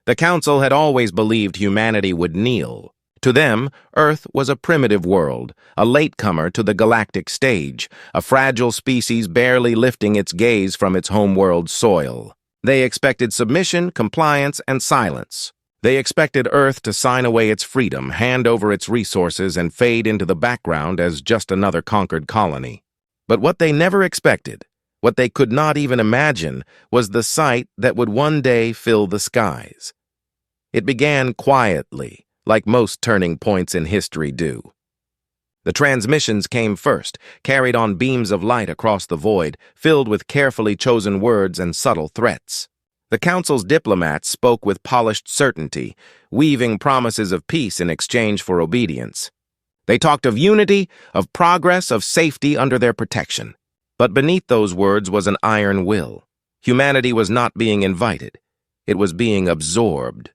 The Council had always believed humanity would kneel. To them, Earth was a primitive world, a latecomer to the galactic stage, a fragile species barely lifting its gaze from its homeworld soil. They expected submission, compliance, and silence. They expected Earth to sign away its freedom, hand over its resources, and fade into the background as just another conquered colony. But what they never expected, what they could not even imagine, was the sight that would one day fill the skies. It began quietly, like most turning points in history do. The transmissions came first, carried on beams of light across the void, filled with carefully chosen words and subtle threats. The Council's diplomats spoke with polished certainty, weaving promises of peace in exchange for obedience. They talked of unity, of progress, of safety under their protection. But beneath those words was an iron will. Humanity was not being invited. It was being absorbed.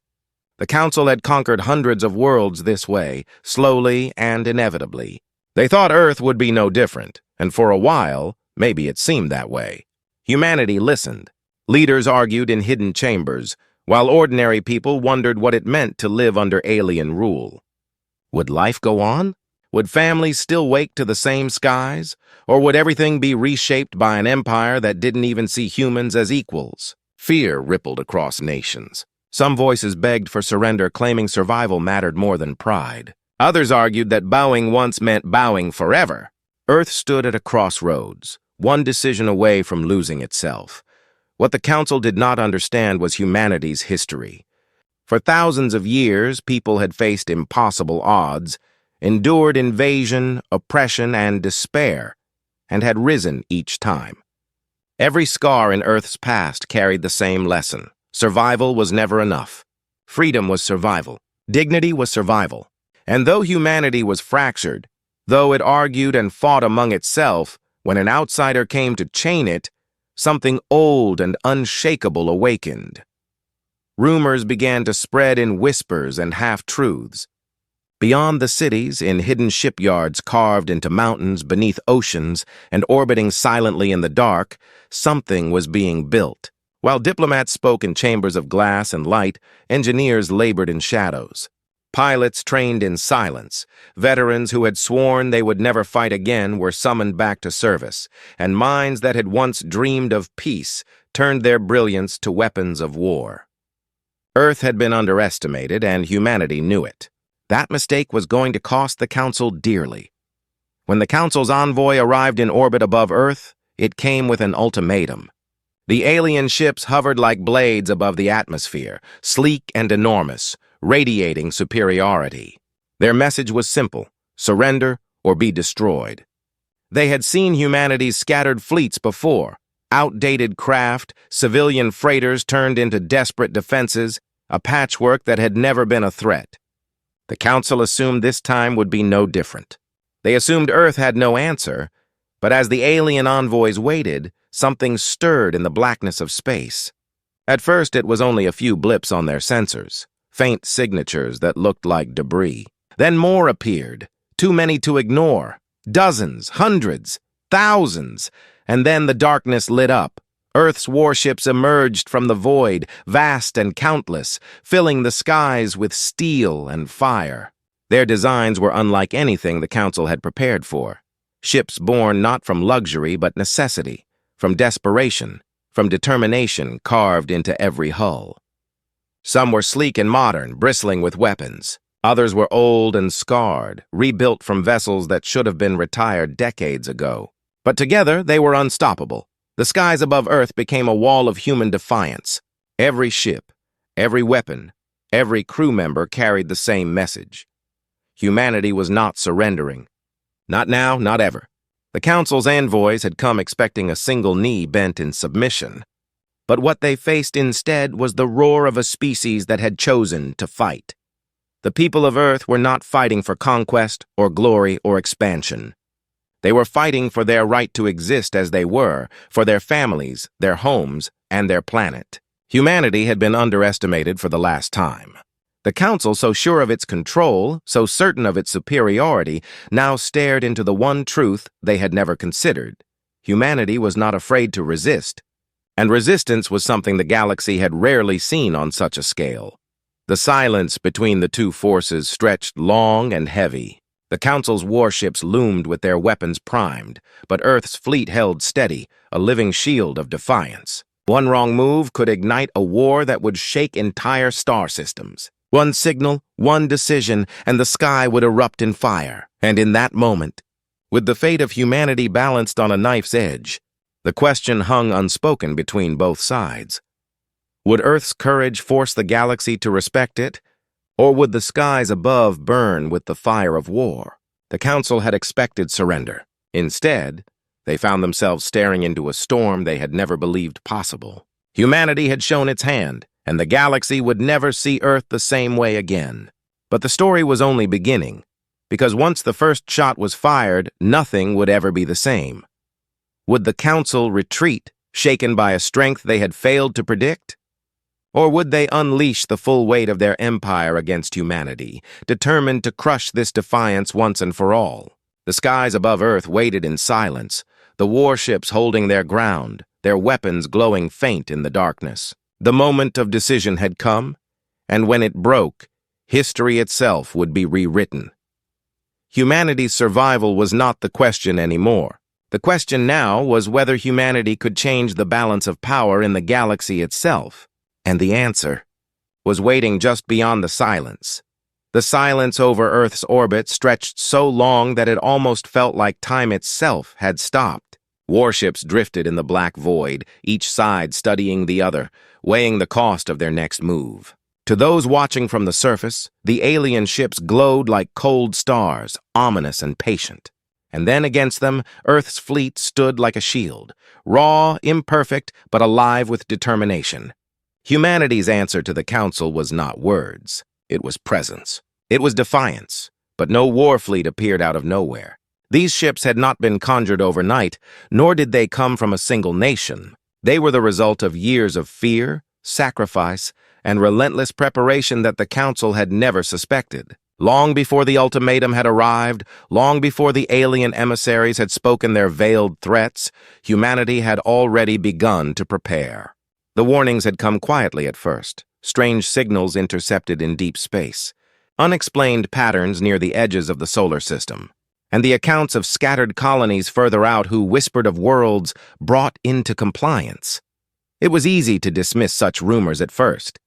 The Council had conquered hundreds of worlds this way, slowly and inevitably. They thought Earth would be no different, and for a while, maybe it seemed that way. Humanity listened. Leaders argued in hidden chambers, while ordinary people wondered what it meant to live under alien rule. Would life go on? Would families still wake to the same skies? Or would everything be reshaped by an empire that didn't even see humans as equals? Fear rippled across nations. Some voices begged for surrender, claiming survival mattered more than pride. Others argued that bowing once meant bowing forever. Earth stood at a crossroads, one decision away from losing itself. What the Council did not understand was humanity's history. For thousands of years, people had faced impossible odds, endured invasion, oppression, and despair, and had risen each time. Every scar in Earth's past carried the same lesson. Survival was never enough. Freedom was survival. Dignity was survival. And though humanity was fractured, though it argued and fought among itself, when an outsider came to chain it, something old and unshakable awakened. Rumors began to spread in whispers and half-truths. Beyond the cities, in hidden shipyards carved into mountains beneath oceans and orbiting silently in the dark, something was being built. While diplomats spoke in chambers of glass and light, engineers labored in shadows. Pilots trained in silence. Veterans who had sworn they would never fight again were summoned back to service, and minds that had once dreamed of peace turned their brilliance to weapons of war. Earth had been underestimated, and humanity knew it. That mistake was going to cost the Council dearly. When the Council's envoy arrived in orbit above Earth, it came with an ultimatum. The alien ships hovered like blades above the atmosphere, sleek and enormous, radiating superiority. Their message was simple: surrender or be destroyed. They had seen humanity's scattered fleets before, outdated craft, civilian freighters turned into desperate defenses, a patchwork that had never been a threat. The Council assumed this time would be no different. They assumed Earth had no answer, but as the alien envoys waited, something stirred in the blackness of space. At first, it was only a few blips on their sensors, faint signatures that looked like debris. Then more appeared, too many to ignore. Dozens, hundreds, thousands, and then the darkness lit up. Earth's warships emerged from the void, vast and countless, filling the skies with steel and fire. Their designs were unlike anything the Council had prepared for. Ships born not from luxury but necessity, from desperation, from determination carved into every hull. Some were sleek and modern, bristling with weapons. Others were old and scarred, rebuilt from vessels that should have been retired decades ago. But together, they were unstoppable. The skies above Earth became a wall of human defiance. Every ship, every weapon, every crew member carried the same message. Humanity was not surrendering. Not now, not ever. The Council's envoys had come expecting a single knee bent in submission. But what they faced instead was the roar of a species that had chosen to fight. The people of Earth were not fighting for conquest or glory or expansion. They were fighting for their right to exist as they were, for their families, their homes, and their planet. Humanity had been underestimated for the last time. The Council, so sure of its control, so certain of its superiority, now stared into the one truth they had never considered. Humanity was not afraid to resist. And resistance was something the galaxy had rarely seen on such a scale. The silence between the two forces stretched long and heavy. The Council's warships loomed with their weapons primed, but Earth's fleet held steady, a living shield of defiance. One wrong move could ignite a war that would shake entire star systems. One signal, one decision, and the sky would erupt in fire. And in that moment, with the fate of humanity balanced on a knife's edge, the question hung unspoken between both sides. Would Earth's courage force the galaxy to respect it, or would the skies above burn with the fire of war? The Council had expected surrender. Instead, they found themselves staring into a storm they had never believed possible. Humanity had shown its hand, and the galaxy would never see Earth the same way again. But the story was only beginning, because once the first shot was fired, nothing would ever be the same. Would the Council retreat, shaken by a strength they had failed to predict? Or would they unleash the full weight of their empire against humanity, determined to crush this defiance once and for all? The skies above Earth waited in silence, the warships holding their ground, their weapons glowing faint in the darkness. The moment of decision had come, and when it broke, history itself would be rewritten. Humanity's survival was not the question anymore. The question now was whether humanity could change the balance of power in the galaxy itself. And the answer was waiting just beyond the silence. The silence over Earth's orbit stretched so long that it almost felt like time itself had stopped. Warships drifted in the black void, each side studying the other, weighing the cost of their next move. To those watching from the surface, the alien ships glowed like cold stars, ominous and patient. And then against them, Earth's fleet stood like a shield, raw, imperfect, but alive with determination. Humanity's answer to the Council was not words. It was presence. It was defiance. But no war fleet appeared out of nowhere. These ships had not been conjured overnight, nor did they come from a single nation. They were the result of years of fear, sacrifice, and relentless preparation that the Council had never suspected. Long before the ultimatum had arrived, long before the alien emissaries had spoken their veiled threats, humanity had already begun to prepare. The warnings had come quietly at first, strange signals intercepted in deep space, unexplained patterns near the edges of the solar system, and the accounts of scattered colonies further out who whispered of worlds brought into compliance. It was easy to dismiss such rumors at first.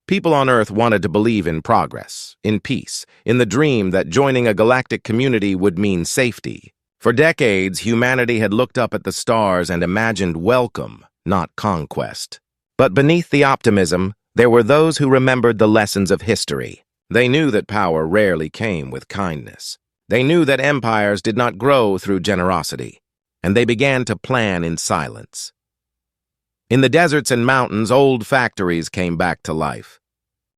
People on Earth wanted to believe in progress, in peace, in the dream that joining a galactic community would mean safety. For decades, humanity had looked up at the stars and imagined welcome, not conquest. But beneath the optimism, there were those who remembered the lessons of history. They knew that power rarely came with kindness. They knew that empires did not grow through generosity, and they began to plan in silence. In the deserts and mountains, old factories came back to life.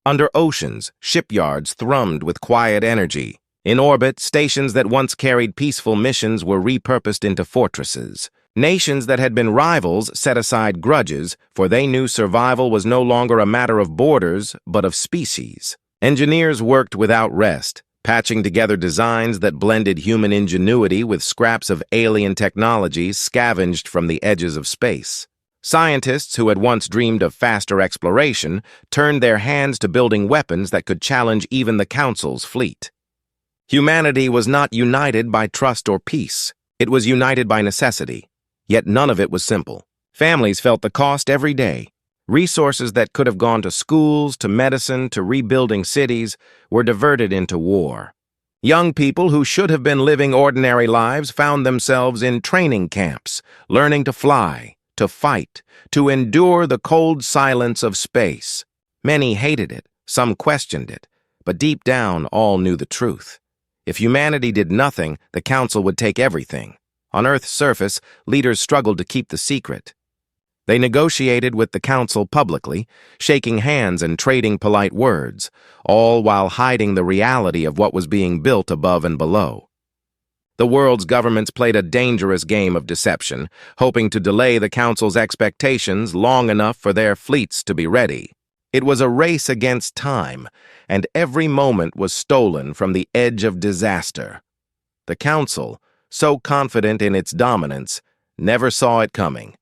Under oceans, shipyards thrummed with quiet energy. In orbit, stations that once carried peaceful missions were repurposed into fortresses. Nations that had been rivals set aside grudges, for they knew survival was no longer a matter of borders, but of species. Engineers worked without rest, patching together designs that blended human ingenuity with scraps of alien technologies scavenged from the edges of space. Scientists who had once dreamed of faster exploration turned their hands to building weapons that could challenge even the Council's fleet. Humanity was not united by trust or peace. It was united by necessity. Yet none of it was simple. Families felt the cost every day. Resources that could have gone to schools, to medicine, to rebuilding cities were diverted into war. Young people who should have been living ordinary lives found themselves in training camps, learning to fly, to fight, to endure the cold silence of space. Many hated it, some questioned it, but deep down all knew the truth. If humanity did nothing, the Council would take everything. On Earth's surface, leaders struggled to keep the secret. They negotiated with the Council publicly, shaking hands and trading polite words, all while hiding the reality of what was being built above and below. The world's governments played a dangerous game of deception, hoping to delay the Council's expectations long enough for their fleets to be ready. It was a race against time, and every moment was stolen from the edge of disaster. The Council, so confident in its dominance, never saw it coming.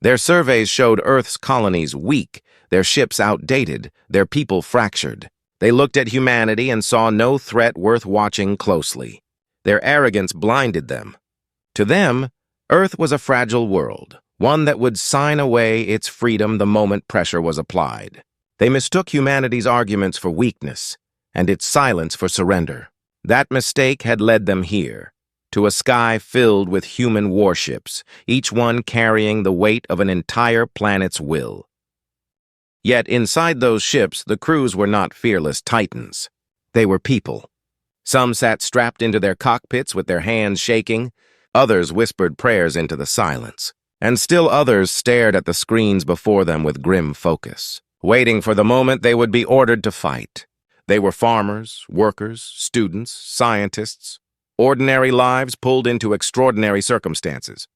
Their surveys showed Earth's colonies weak, their ships outdated, their people fractured. They looked at humanity and saw no threat worth watching closely. Their arrogance blinded them. To them, Earth was a fragile world, one that would sign away its freedom the moment pressure was applied. They mistook humanity's arguments for weakness, and its silence for surrender. That mistake had led them here, to a sky filled with human warships, each one carrying the weight of an entire planet's will. Yet inside those ships, the crews were not fearless titans. They were people. Some sat strapped into their cockpits with their hands shaking, others whispered prayers into the silence, and still others stared at the screens before them with grim focus, waiting for the moment they would be ordered to fight. They were farmers, workers, students, scientists, ordinary lives pulled into extraordinary circumstances.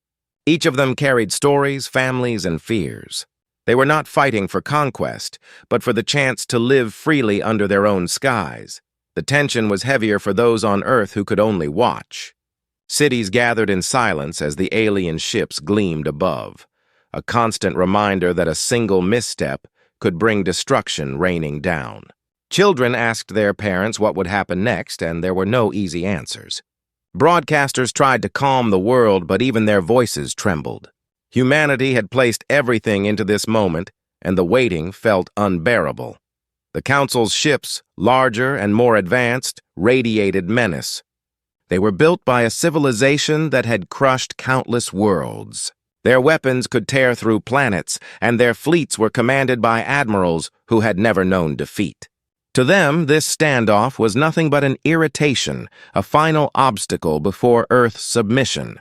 Each of them carried stories, families, and fears. They were not fighting for conquest, but for the chance to live freely under their own skies. The tension was heavier for those on Earth who could only watch. Cities gathered in silence as the alien ships gleamed above, a constant reminder that a single misstep could bring destruction raining down. Children asked their parents what would happen next, and there were no easy answers. Broadcasters tried to calm the world, but even their voices trembled. Humanity had placed everything into this moment, and the waiting felt unbearable. The Council's ships, larger and more advanced, radiated menace. They were built by a civilization that had crushed countless worlds. Their weapons could tear through planets, and their fleets were commanded by admirals who had never known defeat. To them, this standoff was nothing but an irritation, a final obstacle before Earth's submission.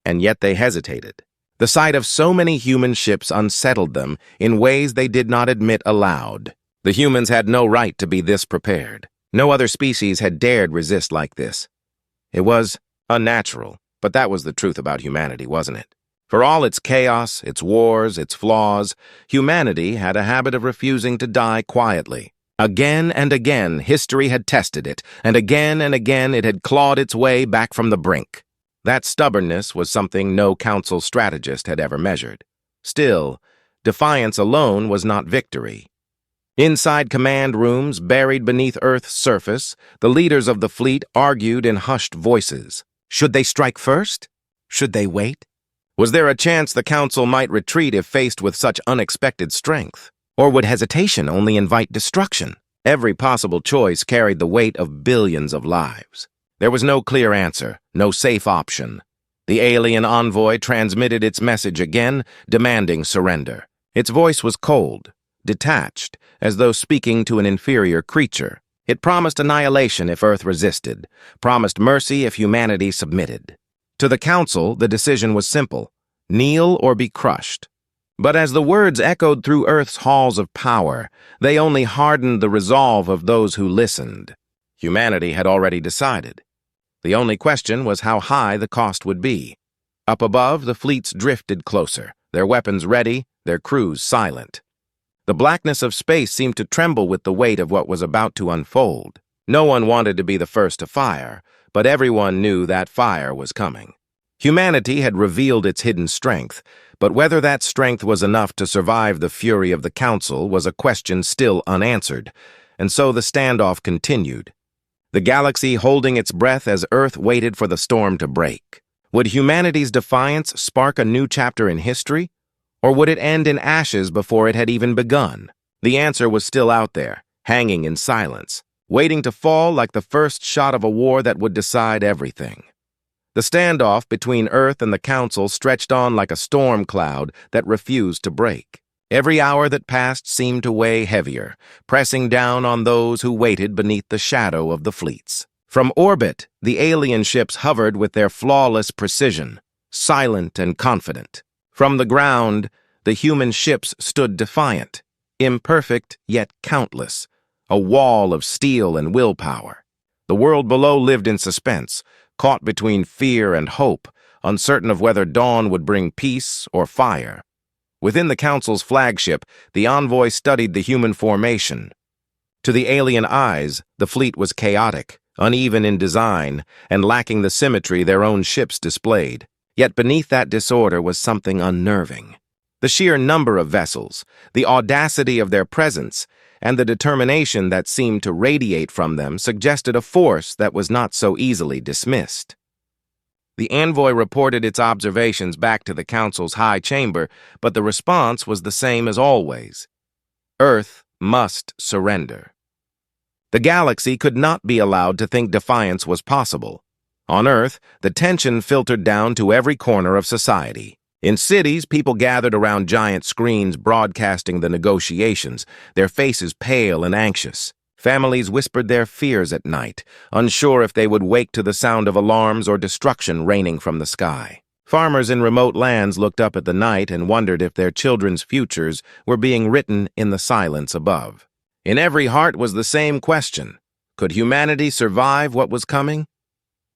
And yet they hesitated. The sight of so many human ships unsettled them in ways they did not admit aloud. The humans had no right to be this prepared. No other species had dared resist like this. It was unnatural, but that was the truth about humanity, wasn't it? For all its chaos, its wars, its flaws, humanity had a habit of refusing to die quietly. Again and again, history had tested it, and again it had clawed its way back from the brink. That stubbornness was something no council strategist had ever measured. Still, defiance alone was not victory. Inside command rooms, buried beneath Earth's surface, the leaders of the fleet argued in hushed voices. Should they strike first? Should they wait? Was there a chance the council might retreat if faced with such unexpected strength? Or would hesitation only invite destruction? Every possible choice carried the weight of billions of lives. There was no clear answer, no safe option. The alien envoy transmitted its message again, demanding surrender. Its voice was cold, detached, as though speaking to an inferior creature. It promised annihilation if Earth resisted, promised mercy if humanity submitted. To the Council, the decision was simple: kneel or be crushed. But as the words echoed through Earth's halls of power, they only hardened the resolve of those who listened. Humanity had already decided. The only question was how high the cost would be. Up above, the fleets drifted closer, their weapons ready, their crews silent. The blackness of space seemed to tremble with the weight of what was about to unfold. No one wanted to be the first to fire, but everyone knew that fire was coming. Humanity had revealed its hidden strength, but whether that strength was enough to survive the fury of the Council was a question still unanswered, and so the standoff continued. The galaxy holding its breath as Earth waited for the storm to break. Would humanity's defiance spark a new chapter in history? Or would it end in ashes before it had even begun? The answer was still out there, hanging in silence, waiting to fall like the first shot of a war that would decide everything. The standoff between Earth and the Council stretched on like a storm cloud that refused to break. Every hour that passed seemed to weigh heavier, pressing down on those who waited beneath the shadow of the fleets. From orbit, the alien ships hovered with their flawless precision, silent and confident. From the ground, the human ships stood defiant, imperfect yet countless, a wall of steel and willpower. The world below lived in suspense, caught between fear and hope, uncertain of whether dawn would bring peace or fire. Within the Council's flagship, the envoy studied the human formation. To the alien eyes, the fleet was chaotic, uneven in design, and lacking the symmetry their own ships displayed. Yet beneath that disorder was something unnerving. The sheer number of vessels, the audacity of their presence, and the determination that seemed to radiate from them suggested a force that was not so easily dismissed. The envoy reported its observations back to the Council's high chamber, but the response was the same as always. Earth must surrender. The galaxy could not be allowed to think defiance was possible. On Earth, the tension filtered down to every corner of society. In cities, people gathered around giant screens broadcasting the negotiations, their faces pale and anxious. Families whispered their fears at night, unsure if they would wake to the sound of alarms or destruction raining from the sky. Farmers in remote lands looked up at the night and wondered if their children's futures were being written in the silence above. In every heart was the same question: could humanity survive what was coming?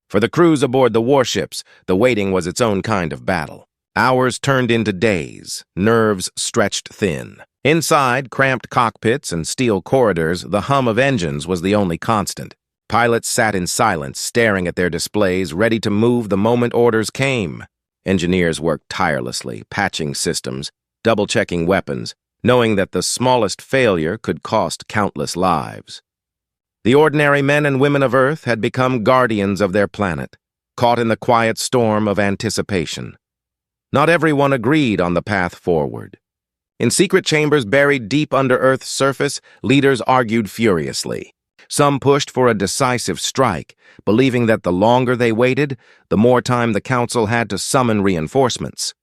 For the crews aboard the warships, the waiting was its own kind of battle. Hours turned into days, nerves stretched thin. Inside cramped cockpits and steel corridors, the hum of engines was the only constant. Pilots sat in silence, staring at their displays, ready to move the moment orders came. Engineers worked tirelessly, patching systems, double-checking weapons, knowing that the smallest failure could cost countless lives. The ordinary men and women of Earth had become guardians of their planet, caught in the quiet storm of anticipation. Not everyone agreed on the path forward. In secret chambers buried deep under Earth's surface, leaders argued furiously. Some pushed for a decisive strike, believing that the longer they waited, the more time the Council had to summon reinforcements.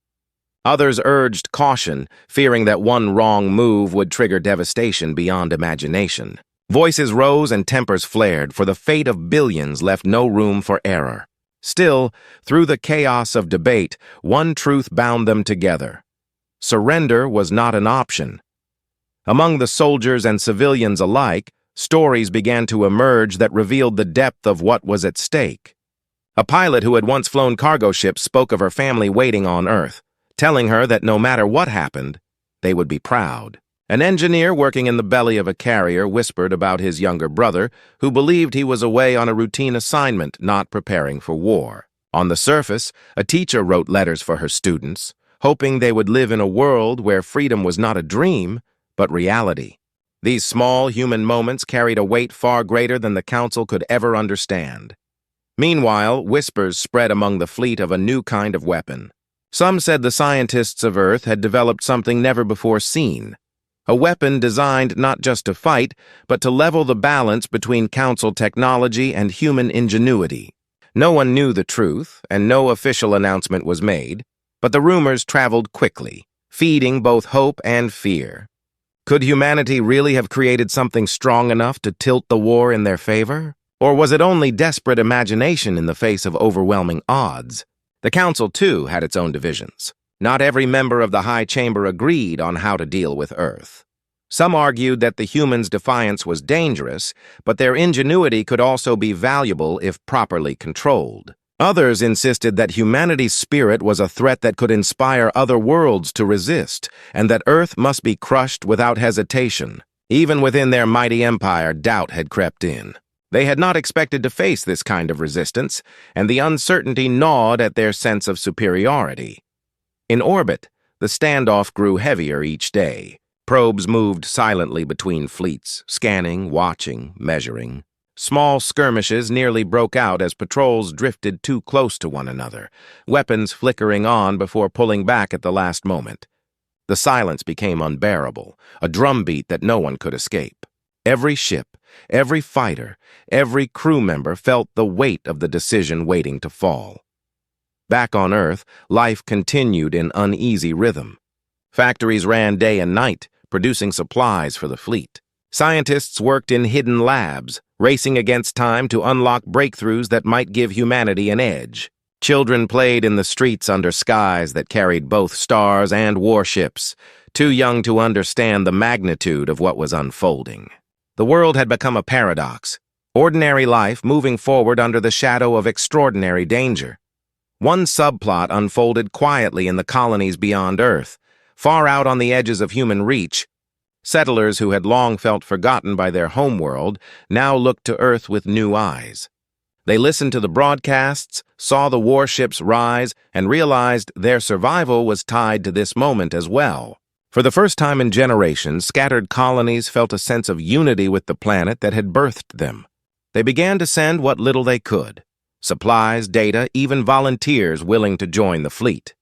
Others urged caution, fearing that one wrong move would trigger devastation beyond imagination. Voices rose and tempers flared, for the fate of billions left no room for error. Still, through the chaos of debate, one truth bound them together. Surrender was not an option. Among the soldiers and civilians alike, stories began to emerge that revealed the depth of what was at stake. A pilot who had once flown cargo ships spoke of her family waiting on Earth, telling her that no matter what happened, they would be proud. An engineer working in the belly of a carrier whispered about his younger brother, who believed he was away on a routine assignment, not preparing for war. On the surface, a teacher wrote letters for her students, hoping they would live in a world where freedom was not a dream, but reality. These small human moments carried a weight far greater than the Council could ever understand. Meanwhile, whispers spread among the fleet of a new kind of weapon. Some said the scientists of Earth had developed something never before seen, a weapon designed not just to fight, but to level the balance between Council technology and human ingenuity. No one knew the truth, and no official announcement was made, but the rumors traveled quickly, feeding both hope and fear. Could humanity really have created something strong enough to tilt the war in their favor? Or was it only desperate imagination in the face of overwhelming odds? The Council, too, had its own divisions. Not every member of the High Chamber agreed on how to deal with Earth. Some argued that the humans' defiance was dangerous, but their ingenuity could also be valuable if properly controlled. Others insisted that humanity's spirit was a threat that could inspire other worlds to resist, and that Earth must be crushed without hesitation. Even within their mighty empire, doubt had crept in. They had not expected to face this kind of resistance, and the uncertainty gnawed at their sense of superiority. In orbit, the standoff grew heavier each day. Probes moved silently between fleets, scanning, watching, measuring. Small skirmishes nearly broke out as patrols drifted too close to one another, weapons flickering on before pulling back at the last moment. The silence became unbearable, a drumbeat that no one could escape. Every ship, every fighter, every crew member felt the weight of the decision waiting to fall. Back on Earth, life continued in uneasy rhythm. Factories ran day and night, producing supplies for the fleet. Scientists worked in hidden labs, racing against time to unlock breakthroughs that might give humanity an edge. Children played in the streets under skies that carried both stars and warships, too young to understand the magnitude of what was unfolding. The world had become a paradox, ordinary life moving forward under the shadow of extraordinary danger. One subplot unfolded quietly in the colonies beyond Earth, far out on the edges of human reach. Settlers who had long felt forgotten by their homeworld now looked to Earth with new eyes. They listened to the broadcasts, saw the warships rise, and realized their survival was tied to this moment as well. For the first time in generations, scattered colonies felt a sense of unity with the planet that had birthed them. They began to send what little they could: supplies, data, even volunteers willing to join the fleet.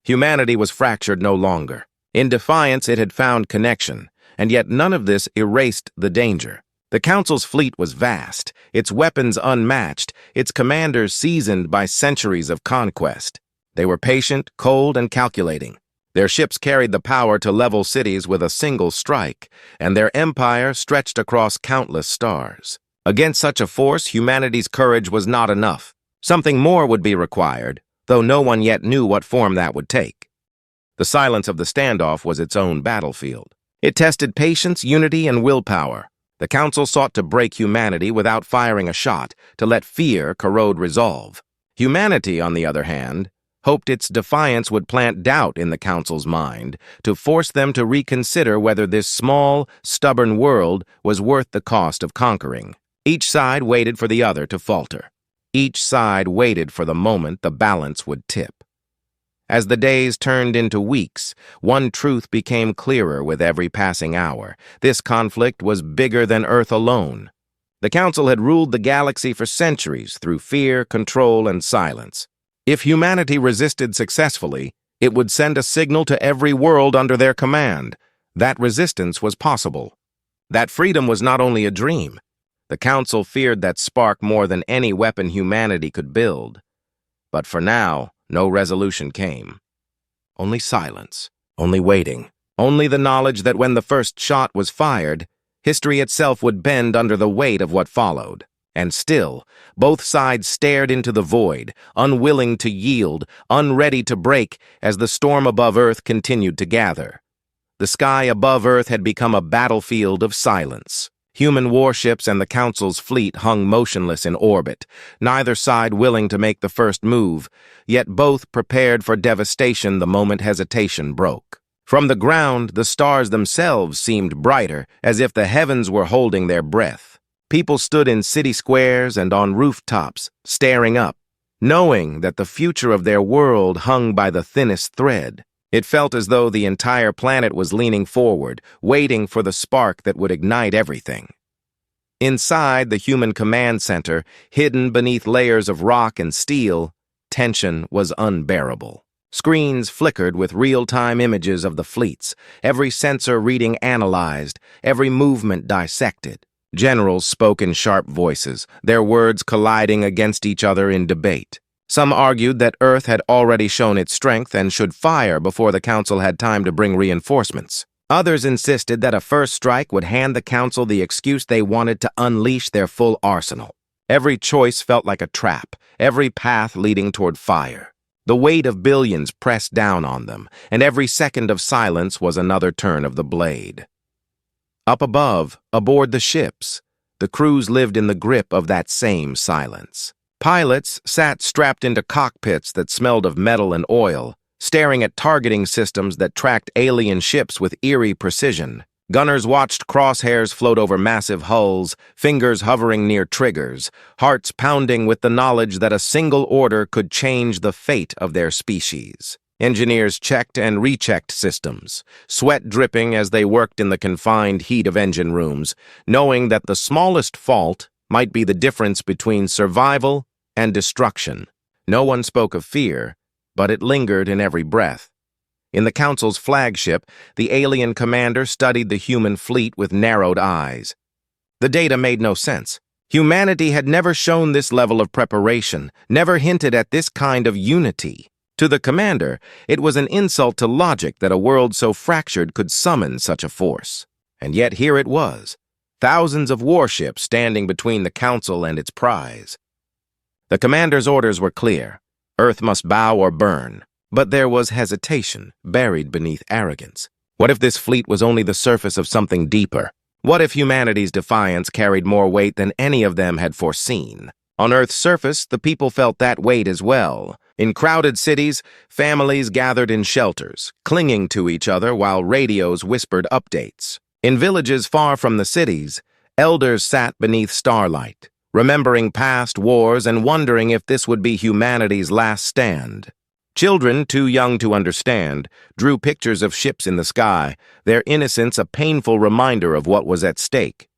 Humanity was fractured no longer. In defiance, it had found connection, and yet none of this erased the danger. The Council's fleet was vast, its weapons unmatched, its commanders seasoned by centuries of conquest. They were patient, cold, and calculating. Their ships carried the power to level cities with a single strike, and their empire stretched across countless stars. Against such a force, humanity's courage was not enough. Something more would be required, though no one yet knew what form that would take. The silence of the standoff was its own battlefield. It tested patience, unity, and willpower. The Council sought to break humanity without firing a shot, to let fear corrode resolve. Humanity, on the other hand, hoped its defiance would plant doubt in the Council's mind, to force them to reconsider whether this small, stubborn world was worth the cost of conquering. Each side waited for the other to falter. Each side waited for the moment the balance would tip. As the days turned into weeks, one truth became clearer with every passing hour. This conflict was bigger than Earth alone. The Council had ruled the galaxy for centuries through fear, control, and silence. If humanity resisted successfully, it would send a signal to every world under their command. That resistance was possible. That freedom was not only a dream. The Council feared that spark more than any weapon humanity could build. But for now, no resolution came. Only silence, only waiting, only the knowledge that when the first shot was fired, history itself would bend under the weight of what followed. And still, both sides stared into the void, unwilling to yield, unready to break, as the storm above Earth continued to gather. The sky above Earth had become a battlefield of silence. Human warships and the Council's fleet hung motionless in orbit, neither side willing to make the first move, yet both prepared for devastation the moment hesitation broke. From the ground, the stars themselves seemed brighter, as if the heavens were holding their breath. People stood in city squares and on rooftops, staring up, knowing that the future of their world hung by the thinnest thread. It felt as though the entire planet was leaning forward, waiting for the spark that would ignite everything. Inside the human command center, hidden beneath layers of rock and steel, tension was unbearable. Screens flickered with real-time images of the fleets, every sensor reading analyzed, every movement dissected. Generals spoke in sharp voices, their words colliding against each other in debate. Some argued that Earth had already shown its strength and should fire before the Council had time to bring reinforcements. Others insisted that a first strike would hand the Council the excuse they wanted to unleash their full arsenal. Every choice felt like a trap, every path leading toward fire. The weight of billions pressed down on them, and every second of silence was another turn of the blade. Up above, aboard the ships, the crews lived in the grip of that same silence. Pilots sat strapped into cockpits that smelled of metal and oil, staring at targeting systems that tracked alien ships with eerie precision. Gunners watched crosshairs float over massive hulls, fingers hovering near triggers, hearts pounding with the knowledge that a single order could change the fate of their species. Engineers checked and rechecked systems, sweat dripping as they worked in the confined heat of engine rooms, knowing that the smallest fault might be the difference between survival and destruction. No one spoke of fear, but it lingered in every breath. In the Council's flagship, the alien commander studied the human fleet with narrowed eyes. The data made no sense. Humanity had never shown this level of preparation, never hinted at this kind of unity. To the commander, it was an insult to logic that a world so fractured could summon such a force. And yet here it was, thousands of warships standing between the Council and its prize. The commander's orders were clear. Earth must bow or burn. But there was hesitation, buried beneath arrogance. What if this fleet was only the surface of something deeper? What if humanity's defiance carried more weight than any of them had foreseen? On Earth's surface, the people felt that weight as well. In crowded cities, families gathered in shelters, clinging to each other while radios whispered updates. In villages far from the cities, elders sat beneath starlight, remembering past wars and wondering if this would be humanity's last stand. Children, too young to understand, drew pictures of ships in the sky, their innocence a painful reminder of what was at stake.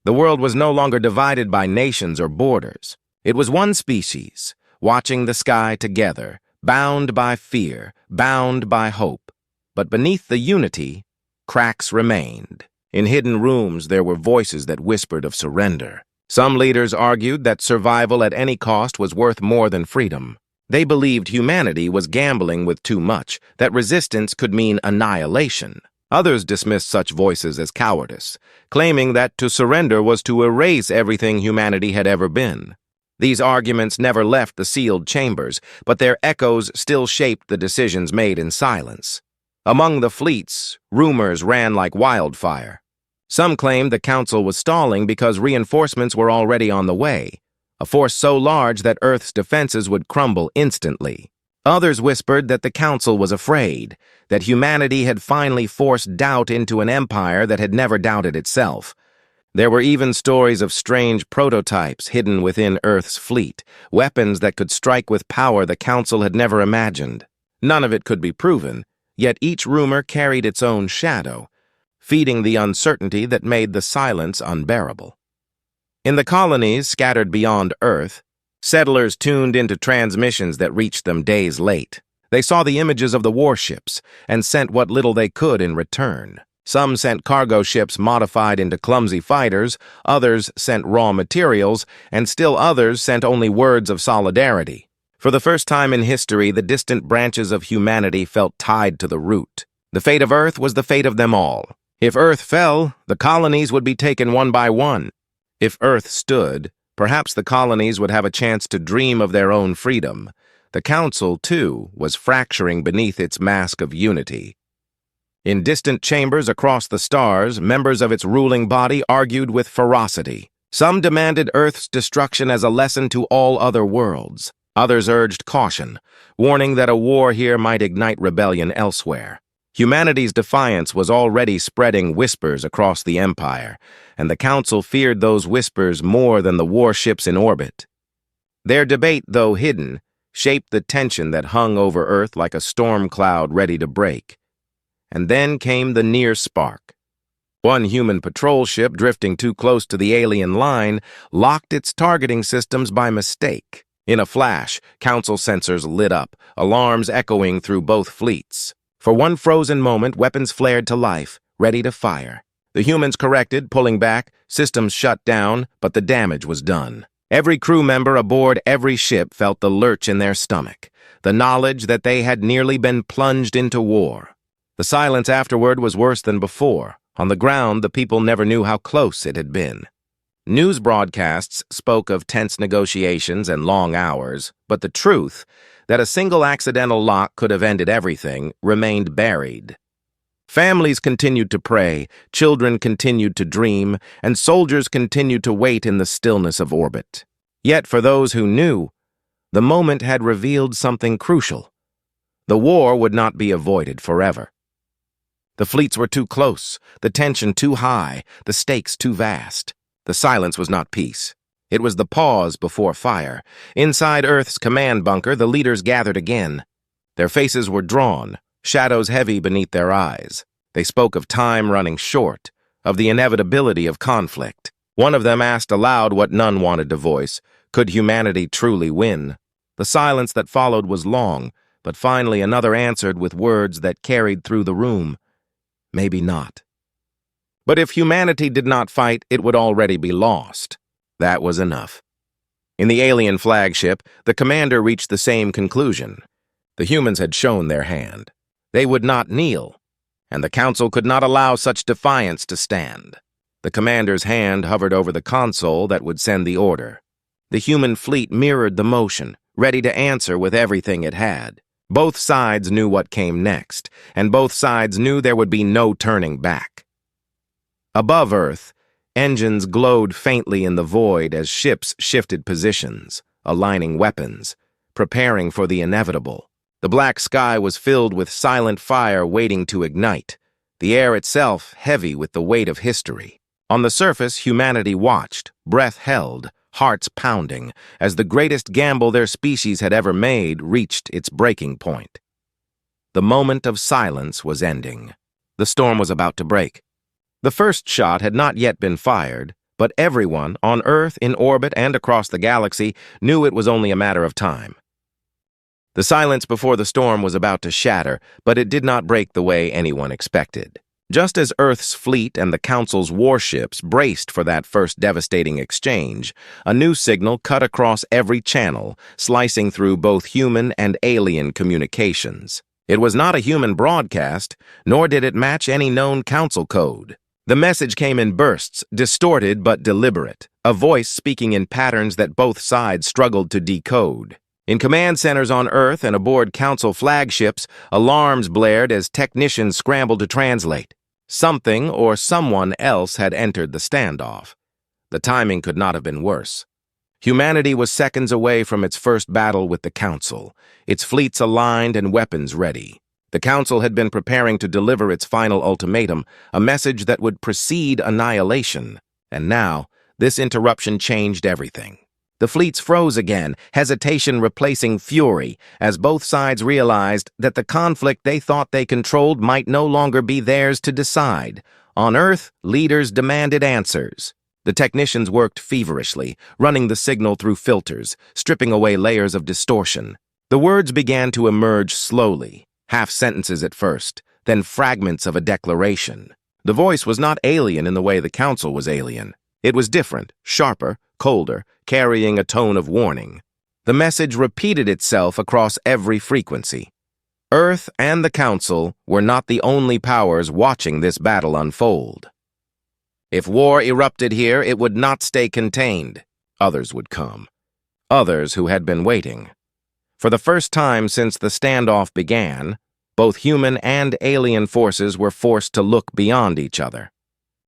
The world was no longer divided by nations or borders. It was one species, watching the sky together, bound by fear, bound by hope. But beneath the unity, cracks remained. In hidden rooms, there were voices that whispered of surrender. Some leaders argued that survival at any cost was worth more than freedom. They believed humanity was gambling with too much, that resistance could mean annihilation. Others dismissed such voices as cowardice, claiming that to surrender was to erase everything humanity had ever been. These arguments never left the sealed chambers, but their echoes still shaped the decisions made in silence. Among the fleets, rumors ran like wildfire. Some claimed the Council was stalling because reinforcements were already on the way, a force so large that Earth's defenses would crumble instantly. Others whispered that the Council was afraid, that humanity had finally forced doubt into an empire that had never doubted itself. There were even stories of strange prototypes hidden within Earth's fleet, weapons that could strike with power the Council had never imagined. None of it could be proven, yet each rumor carried its own shadow, feeding the uncertainty that made the silence unbearable. In the colonies scattered beyond Earth, settlers tuned into transmissions that reached them days late. They saw the images of the warships and sent what little they could in return. Some sent cargo ships modified into clumsy fighters, others sent raw materials, and still others sent only words of solidarity. For the first time in history, the distant branches of humanity felt tied to the root. The fate of Earth was the fate of them all. If Earth fell, the colonies would be taken one by one. If Earth stood, perhaps the colonies would have a chance to dream of their own freedom. The Council, too, was fracturing beneath its mask of unity. In distant chambers across the stars, members of its ruling body argued with ferocity. Some demanded Earth's destruction as a lesson to all other worlds. Others urged caution, warning that a war here might ignite rebellion elsewhere. Humanity's defiance was already spreading whispers across the Empire, and the Council feared those whispers more than the warships in orbit. Their debate, though hidden, shaped the tension that hung over Earth like a storm cloud ready to break. And then came the near spark. One human patrol ship, drifting too close to the alien line, locked its targeting systems by mistake. In a flash, Council sensors lit up, alarms echoing through both fleets. For one frozen moment, weapons flared to life, ready to fire. The humans corrected, pulling back, systems shut down, but the damage was done. Every crew member aboard every ship felt the lurch in their stomach, the knowledge that they had nearly been plunged into war. The silence afterward was worse than before. On the ground, the people never knew how close it had been. News broadcasts spoke of tense negotiations and long hours, but the truth, that a single accidental lock could have ended everything, remained buried. Families continued to pray, children continued to dream, and soldiers continued to wait in the stillness of orbit. Yet for those who knew, the moment had revealed something crucial. The war would not be avoided forever. The fleets were too close, the tension too high, the stakes too vast. The silence was not peace. It was the pause before fire. Inside Earth's command bunker, the leaders gathered again. Their faces were drawn, shadows heavy beneath their eyes. They spoke of time running short, of the inevitability of conflict. One of them asked aloud what none wanted to voice. Could humanity truly win? The silence that followed was long, but finally another answered with words that carried through the room. Maybe not. But if humanity did not fight, it would already be lost. That was enough. In the alien flagship, the commander reached the same conclusion. The humans had shown their hand. They would not kneel, and the Council could not allow such defiance to stand. The commander's hand hovered over the console that would send the order. The human fleet mirrored the motion, ready to answer with everything it had. Both sides knew what came next, and both sides knew there would be no turning back. Above Earth, engines glowed faintly in the void as ships shifted positions, aligning weapons, preparing for the inevitable. The black sky was filled with silent fire waiting to ignite, the air itself heavy with the weight of history. On the surface, humanity watched, breath held, hearts pounding, as the greatest gamble their species had ever made reached its breaking point. The moment of silence was ending. The storm was about to break. The first shot had not yet been fired, but everyone, on Earth, in orbit, and across the galaxy, knew it was only a matter of time. The silence before the storm was about to shatter, but it did not break the way anyone expected. Just as Earth's fleet and the Council's warships braced for that first devastating exchange, a new signal cut across every channel, slicing through both human and alien communications. It was not a human broadcast, nor did it match any known Council code. The message came in bursts, distorted but deliberate, a voice speaking in patterns that both sides struggled to decode. In command centers on Earth and aboard Council flagships, alarms blared as technicians scrambled to translate. Something or someone else had entered the standoff. The timing could not have been worse. Humanity was seconds away from its first battle with the Council, its fleets aligned and weapons ready. The Council had been preparing to deliver its final ultimatum, a message that would precede annihilation. And now, this interruption changed everything. The fleets froze again, hesitation replacing fury, as both sides realized that the conflict they thought they controlled might no longer be theirs to decide. On Earth, leaders demanded answers. The technicians worked feverishly, running the signal through filters, stripping away layers of distortion. The words began to emerge slowly, half sentences at first, then fragments of a declaration. The voice was not alien in the way the Council was alien. It was different, sharper, colder, carrying a tone of warning. The message repeated itself across every frequency. Earth and the Council were not the only powers watching this battle unfold. If war erupted here, it would not stay contained. Others would come. Others who had been waiting. For the first time since the standoff began, both human and alien forces were forced to look beyond each other.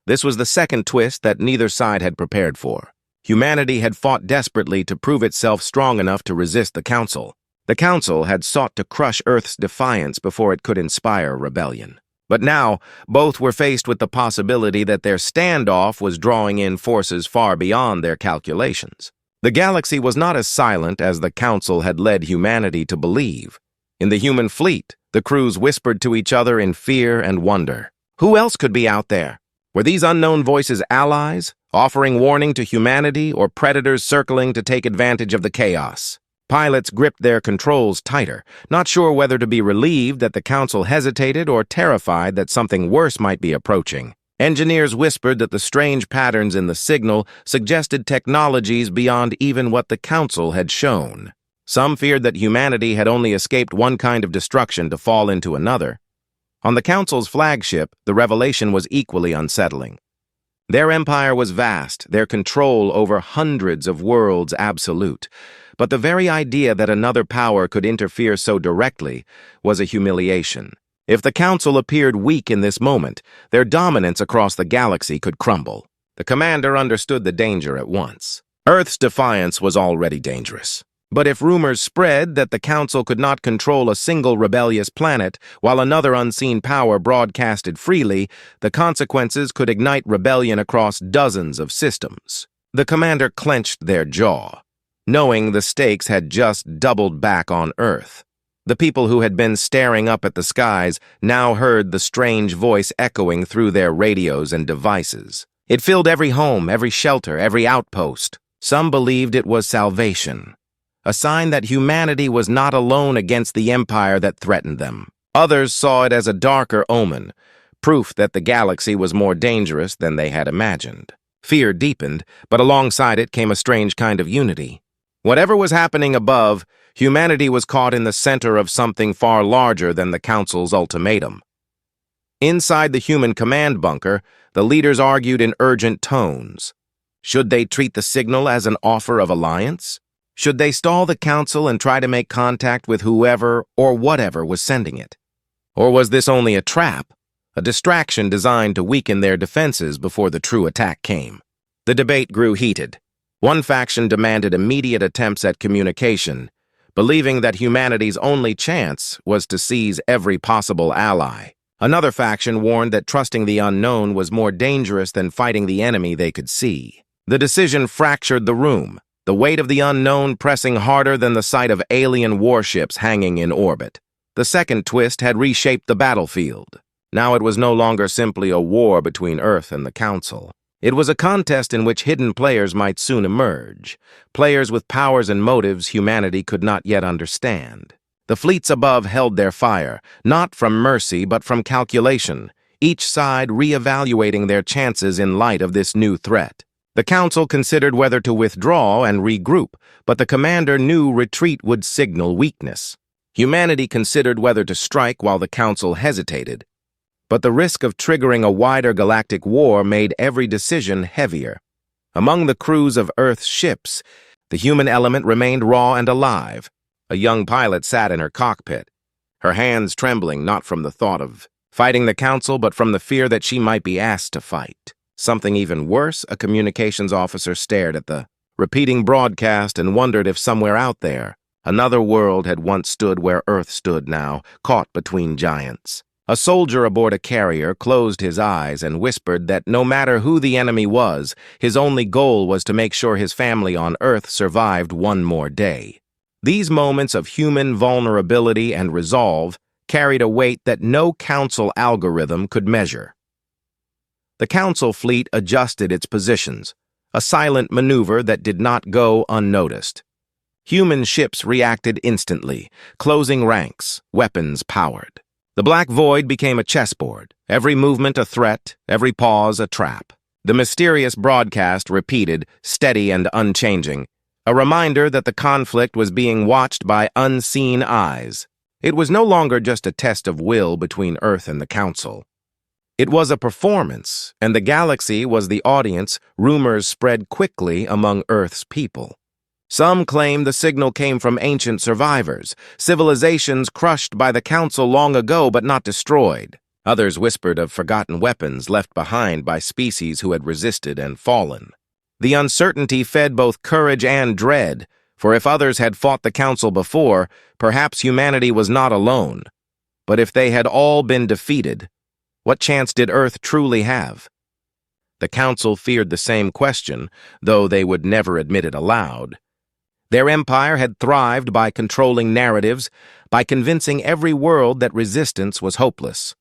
This was the second twist that neither side had prepared for. Humanity had fought desperately to prove itself strong enough to resist the Council. The Council had sought to crush Earth's defiance before it could inspire rebellion. But now, both were faced with the possibility that their standoff was drawing in forces far beyond their calculations. The galaxy was not as silent as the Council had led humanity to believe. In the human fleet, the crews whispered to each other in fear and wonder. Who else could be out there? Were these unknown voices allies, offering warning to humanity, or predators circling to take advantage of the chaos? Pilots gripped their controls tighter, not sure whether to be relieved that the Council hesitated or terrified that something worse might be approaching. Engineers whispered that the strange patterns in the signal suggested technologies beyond even what the Council had shown. Some feared that humanity had only escaped one kind of destruction to fall into another. On the Council's flagship, the revelation was equally unsettling. Their empire was vast, their control over hundreds of worlds absolute. But the very idea that another power could interfere so directly was a humiliation. If the Council appeared weak in this moment, their dominance across the galaxy could crumble. The commander understood the danger at once. Earth's defiance was already dangerous. But if rumors spread that the Council could not control a single rebellious planet while another unseen power broadcasted freely, the consequences could ignite rebellion across dozens of systems. The commander clenched their jaw, knowing the stakes had just doubled back on Earth. The people who had been staring up at the skies now heard the strange voice echoing through their radios and devices. It filled every home, every shelter, every outpost. Some believed it was salvation, a sign that humanity was not alone against the empire that threatened them. Others saw it as a darker omen, proof that the galaxy was more dangerous than they had imagined. Fear deepened, but alongside it came a strange kind of unity. Whatever was happening above, humanity was caught in the center of something far larger than the Council's ultimatum. Inside the human command bunker, the leaders argued in urgent tones. Should they treat the signal as an offer of alliance? Should they stall the Council and try to make contact with whoever or whatever was sending it? Or was this only a trap, a distraction designed to weaken their defenses before the true attack came? The debate grew heated. One faction demanded immediate attempts at communication, believing that humanity's only chance was to seize every possible ally. Another faction warned that trusting the unknown was more dangerous than fighting the enemy they could see. The decision fractured the room. the weight of the unknown pressing harder than the sight of alien warships hanging in orbit. The second twist had reshaped the battlefield. Now it was no longer simply a war between Earth and the Council. It was a contest in which hidden players might soon emerge, players with powers and motives humanity could not yet understand. The fleets above held their fire, not from mercy but from calculation, each side re-evaluating their chances in light of this new threat. The Council considered whether to withdraw and regroup, but the commander knew retreat would signal weakness. Humanity considered whether to strike while the Council hesitated, but the risk of triggering a wider galactic war made every decision heavier. Among the crews of Earth's ships, the human element remained raw and alive. A young pilot sat in her cockpit, her hands trembling not from the thought of fighting the Council but from the fear that she might be asked to fight. Something even worse, a communications officer stared at the repeating broadcast and wondered if somewhere out there, another world had once stood where Earth stood now, caught between giants. A soldier aboard a carrier closed his eyes and whispered that no matter who the enemy was, his only goal was to make sure his family on Earth survived one more day. These moments of human vulnerability and resolve carried a weight that no Council algorithm could measure. The Council fleet adjusted its positions, a silent maneuver that did not go unnoticed. Human ships reacted instantly, closing ranks, weapons powered. The black void became a chessboard, every movement a threat, every pause a trap. The mysterious broadcast repeated, steady and unchanging, a reminder that the conflict was being watched by unseen eyes. It was no longer just a test of will between Earth and the Council. It was a performance, and the galaxy was the audience. Rumors spread quickly among Earth's people. Some claim the signal came from ancient survivors, civilizations crushed by the Council long ago but not destroyed. Others whispered of forgotten weapons left behind by species who had resisted and fallen. The uncertainty fed both courage and dread, for if others had fought the Council before, perhaps humanity was not alone. But if they had all been defeated, what chance did Earth truly have? The Council feared the same question, though they would never admit it aloud. Their empire had thrived by controlling narratives, by convincing every world that resistance was hopeless.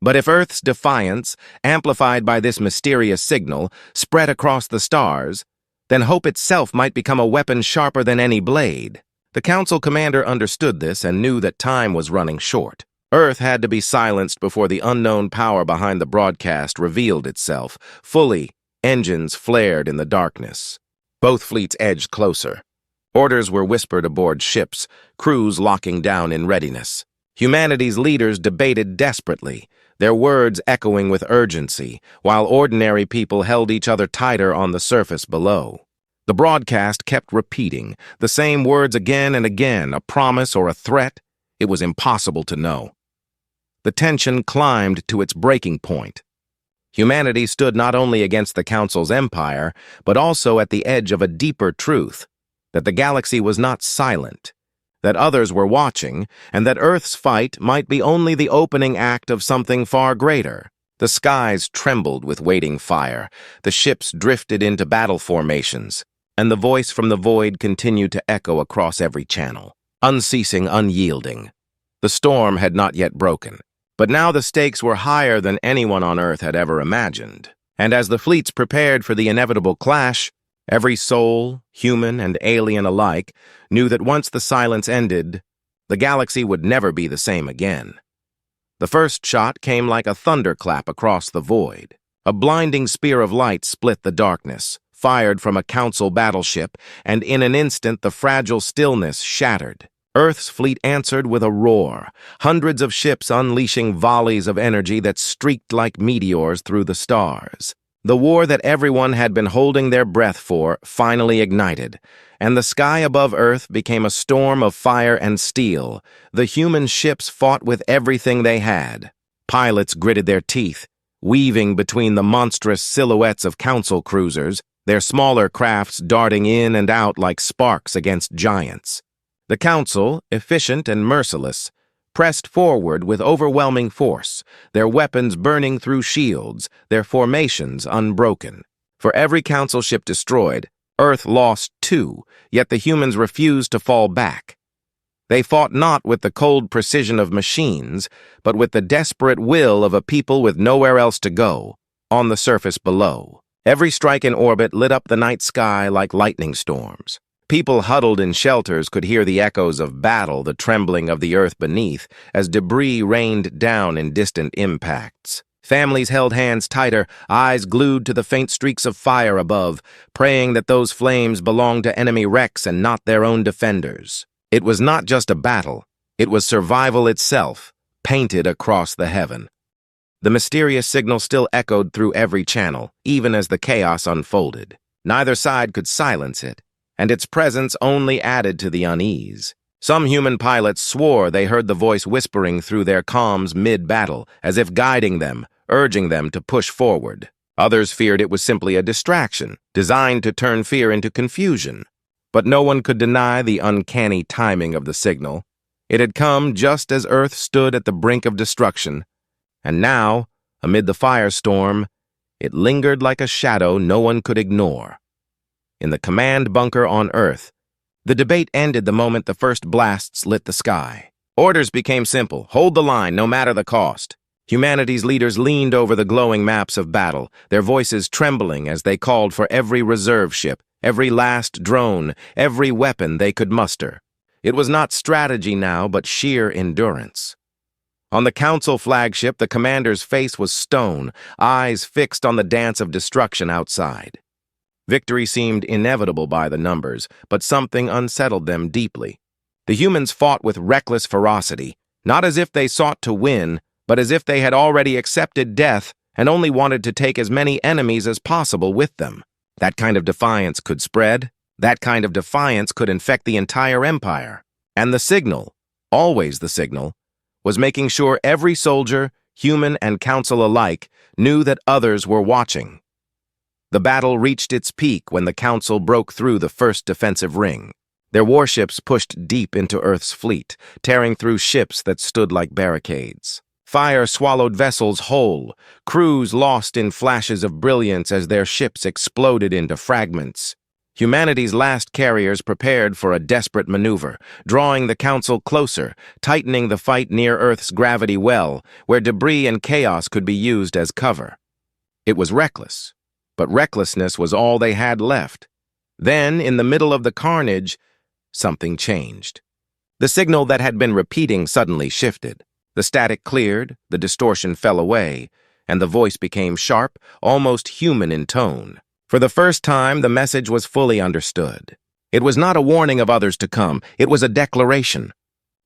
But if Earth's defiance, amplified by this mysterious signal, spread across the stars, then hope itself might become a weapon sharper than any blade. The Council commander understood this and knew that time was running short. Earth had to be silenced before the unknown power behind the broadcast revealed itself. Fully, engines flared in the darkness. Both fleets edged closer. Orders were whispered aboard ships, crews locking down in readiness. Humanity's leaders debated desperately, their words echoing with urgency, while ordinary people held each other tighter on the surface below. The broadcast kept repeating, the same words again and again, a promise or a threat. It was impossible to know. The tension climbed to its breaking point. Humanity stood not only against the Council's empire, but also at the edge of a deeper truth, that the galaxy was not silent, that others were watching, and that Earth's fight might be only the opening act of something far greater. The skies trembled with waiting fire, the ships drifted into battle formations, and the voice from the void continued to echo across every channel, unceasing, unyielding. The storm had not yet broken, but now the stakes were higher than anyone on Earth had ever imagined. And as the fleets prepared for the inevitable clash, every soul, human and alien alike, knew that once the silence ended, the galaxy would never be the same again. The first shot came like a thunderclap across the void. A blinding spear of light split the darkness, fired from a Council battleship, and in an instant the fragile stillness shattered. Earth's fleet answered with a roar, hundreds of ships unleashing volleys of energy that streaked like meteors through the stars. The war that everyone had been holding their breath for finally ignited, and the sky above Earth became a storm of fire and steel. The human ships fought with everything they had. Pilots gritted their teeth, weaving between the monstrous silhouettes of Council cruisers, their smaller crafts darting in and out like sparks against giants. The Council, efficient and merciless, pressed forward with overwhelming force, their weapons burning through shields, their formations unbroken. For every Council ship destroyed, Earth lost two, yet the humans refused to fall back. They fought not with the cold precision of machines, but with the desperate will of a people with nowhere else to go, on the surface below. Every strike in orbit lit up the night sky like lightning storms. People huddled in shelters could hear the echoes of battle, the trembling of the earth beneath, as debris rained down in distant impacts. Families held hands tighter, eyes glued to the faint streaks of fire above, praying that those flames belonged to enemy wrecks and not their own defenders. It was not just a battle, it was survival itself, painted across the heaven. The mysterious signal still echoed through every channel, even as the chaos unfolded. Neither side could silence it, and its presence only added to the unease. Some human pilots swore they heard the voice whispering through their comms mid-battle, as if guiding them, urging them to push forward. Others feared it was simply a distraction, designed to turn fear into confusion. But no one could deny the uncanny timing of the signal. It had come just as Earth stood at the brink of destruction, and now, amid the firestorm, it lingered like a shadow no one could ignore. In the command bunker on Earth, the debate ended the moment the first blasts lit the sky. Orders became simple: hold the line, no matter the cost. Humanity's leaders leaned over the glowing maps of battle, their voices trembling as they called for every reserve ship, every last drone, every weapon they could muster. It was not strategy now, but sheer endurance. On the Council flagship, the commander's face was stone, eyes fixed on the dance of destruction outside. Victory seemed inevitable by the numbers, but something unsettled them deeply. The humans fought with reckless ferocity, not as if they sought to win, but as if they had already accepted death and only wanted to take as many enemies as possible with them. That kind of defiance could spread. That kind of defiance could infect the entire empire. And the signal, always the signal, was making sure every soldier, human and council alike, knew that others were watching. The battle reached its peak when the council broke through the first defensive ring. Their warships pushed deep into Earth's fleet, tearing through ships that stood like barricades. Fire swallowed vessels whole, crews lost in flashes of brilliance as their ships exploded into fragments. Humanity's last carriers prepared for a desperate maneuver, drawing the Council closer, tightening the fight near Earth's gravity well, where debris and chaos could be used as cover. It was reckless, but recklessness was all they had left. Then, in the middle of the carnage, something changed. The signal that had been repeating suddenly shifted. The static cleared, the distortion fell away, and the voice became sharp, almost human in tone. For the first time, the message was fully understood. It was not a warning of others to come, it was a declaration.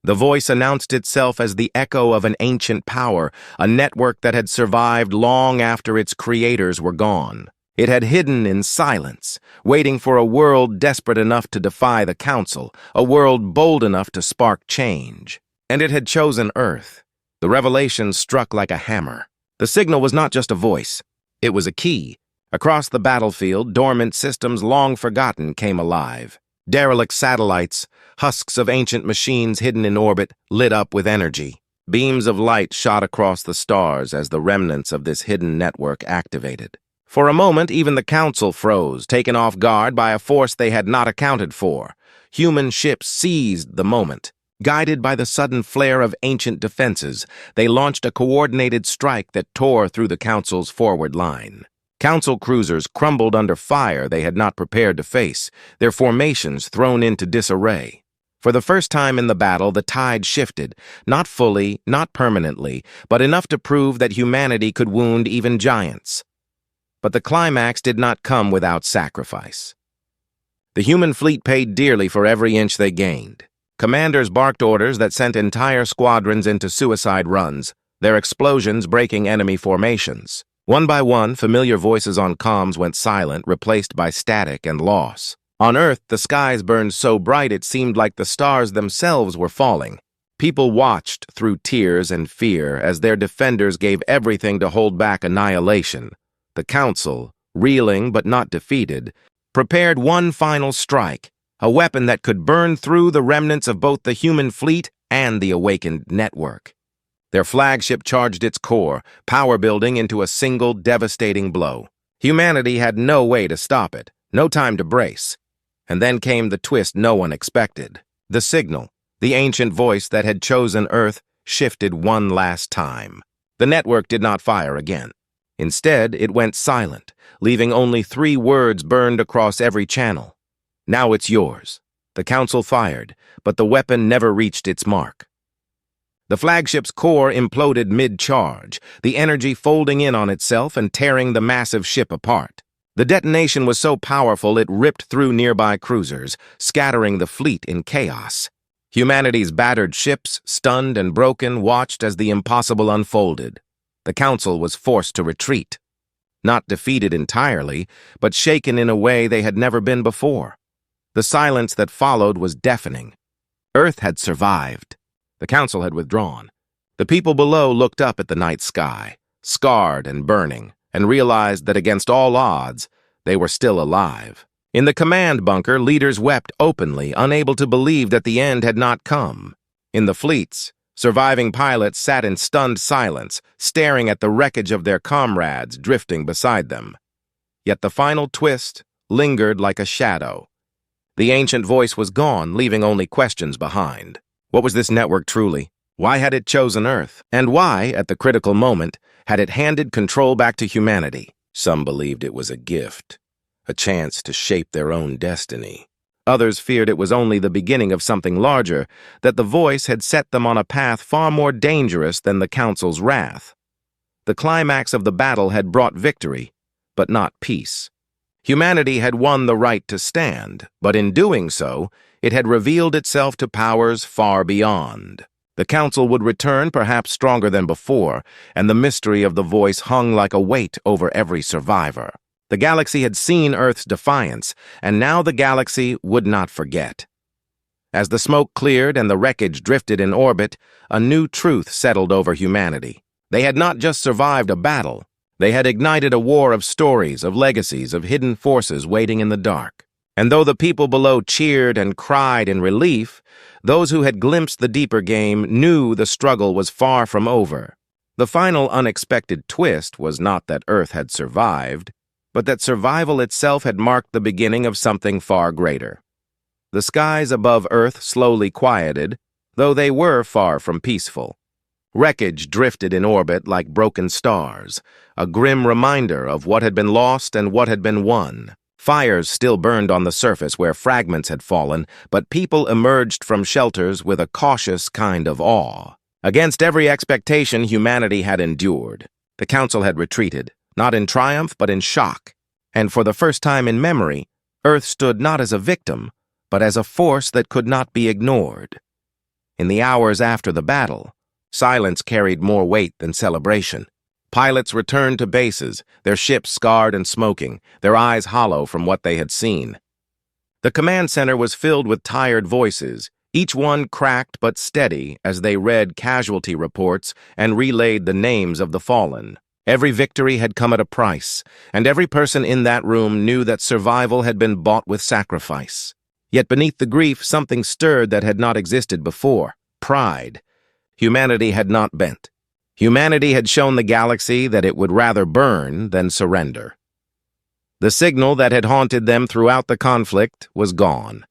The voice announced itself as the echo of an ancient power, a network that had survived long after its creators were gone. It had hidden in silence, waiting for a world desperate enough to defy the Council, a world bold enough to spark change. And it had chosen Earth. The revelation struck like a hammer. The signal was not just a voice. It was a key. Across the battlefield, dormant systems long forgotten came alive. Derelict satellites, husks of ancient machines hidden in orbit, lit up with energy. Beams of light shot across the stars as the remnants of this hidden network activated. For a moment, even the Council froze, taken off guard by a force they had not accounted for. Human ships seized the moment. Guided by the sudden flare of ancient defenses, they launched a coordinated strike that tore through the Council's forward line. Council cruisers crumbled under fire they had not prepared to face, their formations thrown into disarray. For the first time in the battle, the tide shifted, not fully, not permanently, but enough to prove that humanity could wound even giants. But the climax did not come without sacrifice. The human fleet paid dearly for every inch they gained. Commanders barked orders that sent entire squadrons into suicide runs, their explosions breaking enemy formations. One by one, familiar voices on comms went silent, replaced by static and loss. On Earth, the skies burned so bright it seemed like the stars themselves were falling. People watched through tears and fear as their defenders gave everything to hold back annihilation. The Council, reeling but not defeated, prepared one final strike, a weapon that could burn through the remnants of both the human fleet and the awakened network. Their flagship charged its core, power building into a single devastating blow. Humanity had no way to stop it, No time to brace. And then came the twist no one expected. The signal, the ancient voice that had chosen Earth, shifted one last time. The network did not fire again. Instead, it went silent, leaving only 3 words burned across every channel. Now it's yours. The Council fired, but the weapon never reached its mark. The flagship's core imploded mid-charge, the energy folding in on itself and tearing the massive ship apart. The detonation was so powerful it ripped through nearby cruisers, scattering the fleet in chaos. Humanity's battered ships, stunned and broken, watched as the impossible unfolded. The Council was forced to retreat. Not defeated entirely, but shaken in a way they had never been before. The silence that followed was deafening. Earth had survived. The Council had withdrawn. The people below looked up at the night sky, scarred and burning, and realized that against all odds, they were still alive. In the command bunker, leaders wept openly, unable to believe that the end had not come. In the fleets, surviving pilots sat in stunned silence, staring at the wreckage of their comrades drifting beside them. Yet the final twist lingered like a shadow. The ancient voice was gone, leaving only questions behind. What was this network truly? Why had it chosen Earth? And why, at the critical moment, had it handed control back to humanity? Some believed it was a gift, a chance to shape their own destiny. Others feared it was only the beginning of something larger, that the voice had set them on a path far more dangerous than the Council's wrath. The climax of the battle had brought victory, but not peace. Humanity had won the right to stand, but in doing so, it had revealed itself to powers far beyond. The Council would return, perhaps stronger than before, and the mystery of the voice hung like a weight over every survivor. The galaxy had seen Earth's defiance, and now the galaxy would not forget. As the smoke cleared and the wreckage drifted in orbit, a new truth settled over humanity. They had not just survived a battle. They had ignited a war of stories, of legacies, of hidden forces waiting in the dark. And though the people below cheered and cried in relief, those who had glimpsed the deeper game knew the struggle was far from over. The final unexpected twist was not that Earth had survived, but that survival itself had marked the beginning of something far greater. The skies above Earth slowly quieted, though they were far from peaceful. Wreckage drifted in orbit like broken stars, a grim reminder of what had been lost and what had been won. Fires still burned on the surface where fragments had fallen, but people emerged from shelters with a cautious kind of awe. Against every expectation humanity had endured, the Council had retreated, not in triumph but in shock. And for the first time in memory, Earth stood not as a victim, but as a force that could not be ignored. In the hours after the battle, silence carried more weight than celebration. Pilots returned to bases, their ships scarred and smoking, their eyes hollow from what they had seen. The command center was filled with tired voices, each one cracked but steady as they read casualty reports and relayed the names of the fallen. Every victory had come at a price, and every person in that room knew that survival had been bought with sacrifice. Yet beneath the grief, something stirred that had not existed before: pride. Humanity had not bent. Humanity had shown the galaxy that it would rather burn than surrender. The signal that had haunted them throughout the conflict was gone.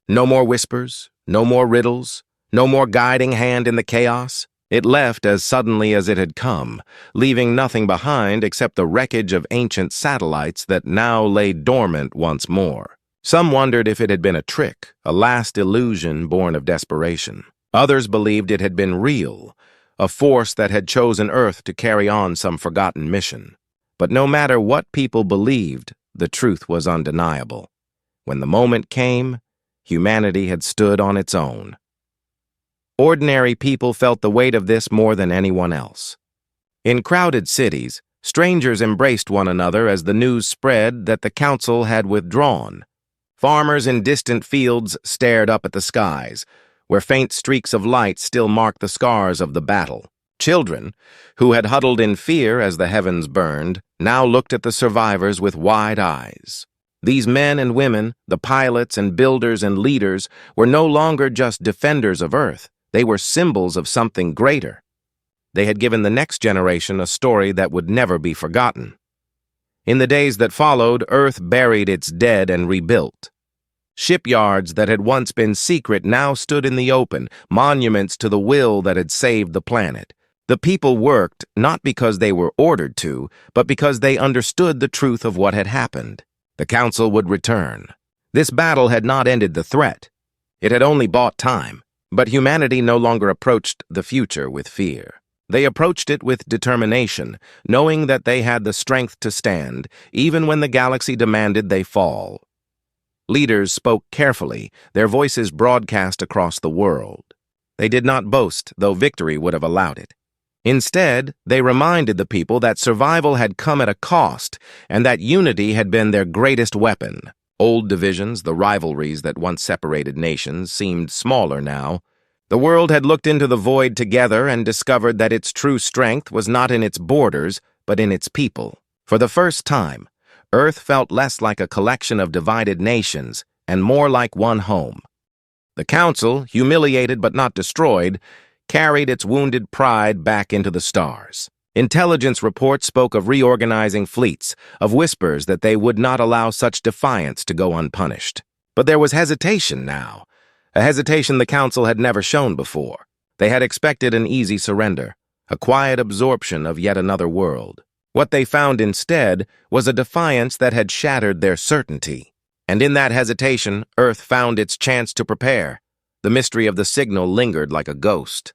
No more whispers, no more riddles, no more guiding hand in the chaos. It left as suddenly as it had come, leaving nothing behind except the wreckage of ancient satellites that now lay dormant once more. Some wondered if it had been a trick, a last illusion born of desperation. Others believed it had been real, a force that had chosen Earth to carry on some forgotten mission. But no matter what people believed, the truth was undeniable. When the moment came, humanity had stood on its own. Ordinary people felt the weight of this more than anyone else. In crowded cities, strangers embraced one another as the news spread that the Council had withdrawn. Farmers in distant fields stared up at the skies, where faint streaks of light still marked the scars of the battle. Children, who had huddled in fear as the heavens burned, now looked at the survivors with wide eyes. These men and women, the pilots and builders and leaders, were no longer just defenders of Earth. They were symbols of something greater. They had given the next generation a story that would never be forgotten. In the days that followed, Earth buried its dead and rebuilt. Shipyards that had once been secret now stood in the open, monuments to the will that had saved the planet. The people worked not because they were ordered to, but because they understood the truth of what had happened. The Council would return. This battle had not ended the threat. It had only bought time. But humanity no longer approached the future with fear. They approached it with determination, knowing that they had the strength to stand, even when the galaxy demanded they fall. Leaders spoke carefully, their voices broadcast across the world. They did not boast, though victory would have allowed it. Instead, they reminded the people that survival had come at a cost, and that unity had been their greatest weapon. Old divisions, the rivalries that once separated nations, seemed smaller now. The world had looked into the void together and discovered that its true strength was not in its borders, but in its people. For the first time, Earth felt less like a collection of divided nations and more like one home. The Council, humiliated but not destroyed, carried its wounded pride back into the stars. Intelligence reports spoke of reorganizing fleets, of whispers that they would not allow such defiance to go unpunished. But there was hesitation now, a hesitation the Council had never shown before. They had expected an easy surrender, a quiet absorption of yet another world. What they found instead was a defiance that had shattered their certainty. And in that hesitation, Earth found its chance to prepare. The mystery of the signal lingered like a ghost.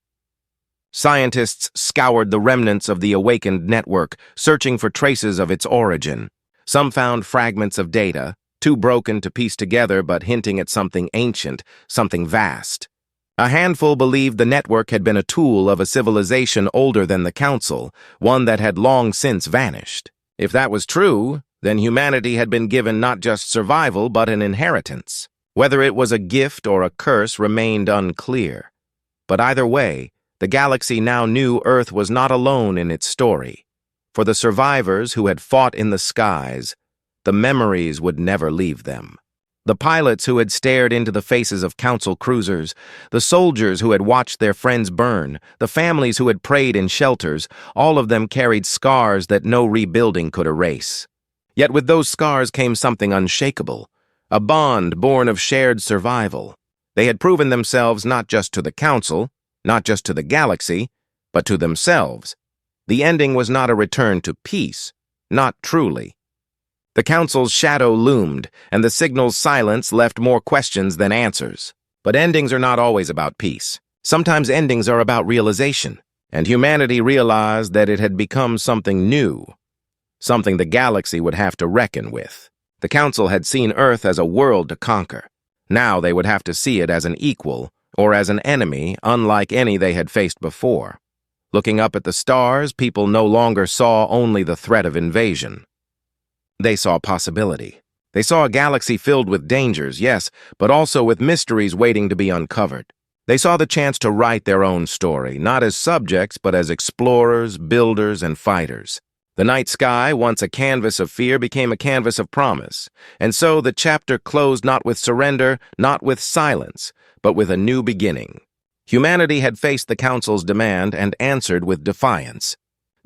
Scientists scoured the remnants of the awakened network, searching for traces of its origin. Some found fragments of data, too broken to piece together but hinting at something ancient, something vast. A handful believed the network had been a tool of a civilization older than the Council, one that had long since vanished. If that was true, then humanity had been given not just survival but an inheritance. Whether it was a gift or a curse remained unclear. But either way, the galaxy now knew Earth was not alone in its story. For the survivors who had fought in the skies, the memories would never leave them. The pilots who had stared into the faces of Council cruisers, the soldiers who had watched their friends burn, the families who had prayed in shelters, all of them carried scars that no rebuilding could erase. Yet with those scars came something unshakable, a bond born of shared survival. They had proven themselves not just to the Council, not just to the galaxy, but to themselves. The ending was not a return to peace, not truly. The Council's shadow loomed, and the signal's silence left more questions than answers. But endings are not always about peace. Sometimes endings are about realization, and humanity realized that it had become something new, something the galaxy would have to reckon with. The Council had seen Earth as a world to conquer. Now they would have to see it as an equal, or as an enemy unlike any they had faced before. Looking up at the stars, people no longer saw only the threat of invasion. They saw possibility. They saw a galaxy filled with dangers, yes, but also with mysteries waiting to be uncovered. They saw the chance to write their own story, not as subjects, but as explorers, builders, and fighters. The night sky, once a canvas of fear, became a canvas of promise. And so the chapter closed not with surrender, not with silence, but with a new beginning. Humanity had faced the Council's demand and answered with defiance.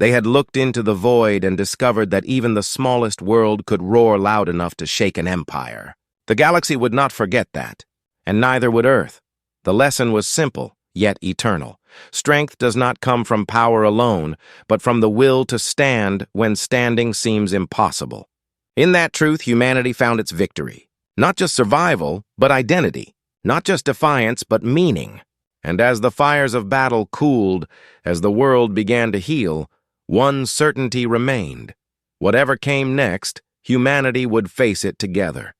They had looked into the void and discovered that even the smallest world could roar loud enough to shake an empire. The galaxy would not forget that, and neither would Earth. The lesson was simple, yet eternal. Strength does not come from power alone, but from the will to stand when standing seems impossible. In that truth, humanity found its victory. Not just survival, but identity. Not just defiance, but meaning. And as the fires of battle cooled, as the world began to heal, one certainty remained. Whatever came next, humanity would face it together.